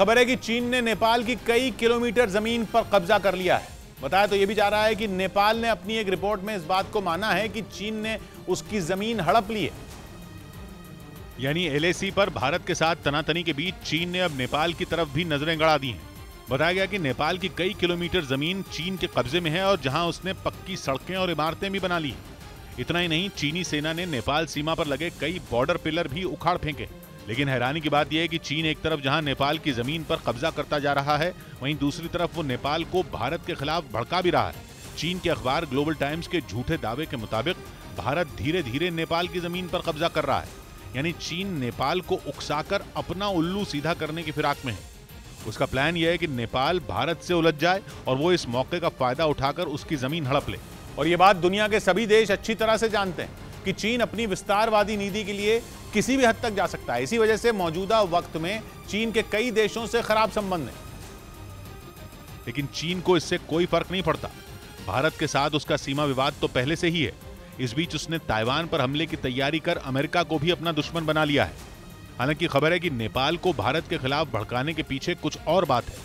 खबर है कि चीन ने नेपाल की कई किलोमीटर जमीन पर कब्जा कर लिया है। बताया तो यह भी जा रहा है कि नेपाल ने अपनी एक रिपोर्ट में इस बात को माना है कि चीन ने उसकी जमीन हड़प ली है। यानी एलएसी पर भारत के साथ तनातनी के बीच चीन ने अब नेपाल की तरफ भी नजरें गड़ा दी हैं। बताया गया कि नेपाल की कई किलोमीटर जमीन चीन के कब्जे में है और जहां उसने पक्की सड़कें और इमारतें भी बना ली हैं। इतना ही नहीं, चीनी सेना ने नेपाल सीमा पर लगे कई बॉर्डर पिलर भी उखाड़ फेंके। लेकिन हैरानी की बात यह है कि चीन एक तरफ जहां नेपाल की जमीन पर कब्जा करता जा रहा है, वहीं दूसरी तरफ वो नेपाल को भारत के खिलाफ भड़का भी रहा है। चीन के अखबार ग्लोबल टाइम्स के झूठे दावे के मुताबिक भारत धीरे धीरे नेपाल की जमीन पर कब्जा कर रहा है। यानी चीन नेपाल को उकसाकर अपना उल्लू सीधा करने की फिराक में है। उसका प्लान यह है कि नेपाल भारत से उलझ जाए और वो इस मौके का फायदा उठाकर उसकी जमीन हड़प ले। और ये बात दुनिया के सभी देश अच्छी तरह से जानते हैं कि चीन अपनी विस्तारवादी नीति के लिए किसी भी हद तक जा सकता है। इसी वजह से मौजूदा वक्त में चीन के कई देशों से खराब संबंध हैं। लेकिन चीन को इससे कोई फर्क नहीं पड़ता। भारत के साथ उसका सीमा विवाद तो पहले से ही है। इस बीच उसने ताइवान पर हमले की तैयारी कर अमेरिका को भी अपना दुश्मन बना लिया है। हालांकि खबर है कि नेपाल को भारत के खिलाफ भड़काने के पीछे कुछ और बात है।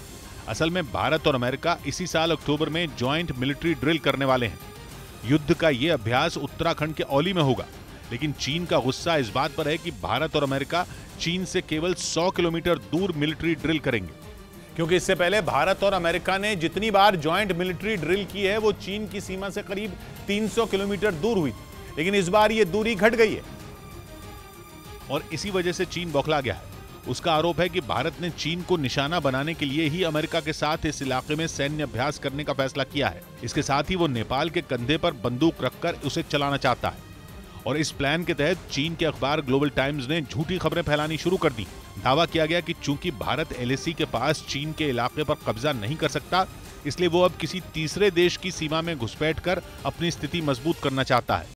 असल में भारत और अमेरिका इसी साल अक्टूबर में ज्वाइंट मिलिट्री ड्रिल करने वाले हैं। युद्ध का यह अभ्यास उत्तराखंड के औली में होगा। लेकिन चीन का गुस्सा इस बात पर है कि भारत और अमेरिका चीन से केवल 100 किलोमीटर दूर मिलिट्री ड्रिल करेंगे। क्योंकि इससे पहले भारत और अमेरिका ने जितनी बार ज्वाइंट मिलिट्री ड्रिल की है वो चीन की सीमा से करीब 300 किलोमीटर दूर हुई थी। लेकिन इस बार ये दूरी घट गई है और इसी वजह से चीन बौखला गया है। उसका आरोप है कि भारत ने चीन को निशाना बनाने के लिए ही अमेरिका के साथ इस इलाके में सैन्य अभ्यास करने का फैसला किया है। इसके साथ ही वो नेपाल के कंधे पर बंदूक रखकर उसे चलाना चाहता है। और इस प्लान के तहत चीन के अखबार ग्लोबल टाइम्स ने झूठी खबरें फैलानी शुरू कर दी। दावा किया गया कि चूंकि भारत एलएसी के पास चीन के इलाके पर कब्जा नहीं कर सकता, इसलिए वो अब किसी तीसरे देश की सीमा में घुसपैठ कर अपनी स्थिति मजबूत करना चाहता है।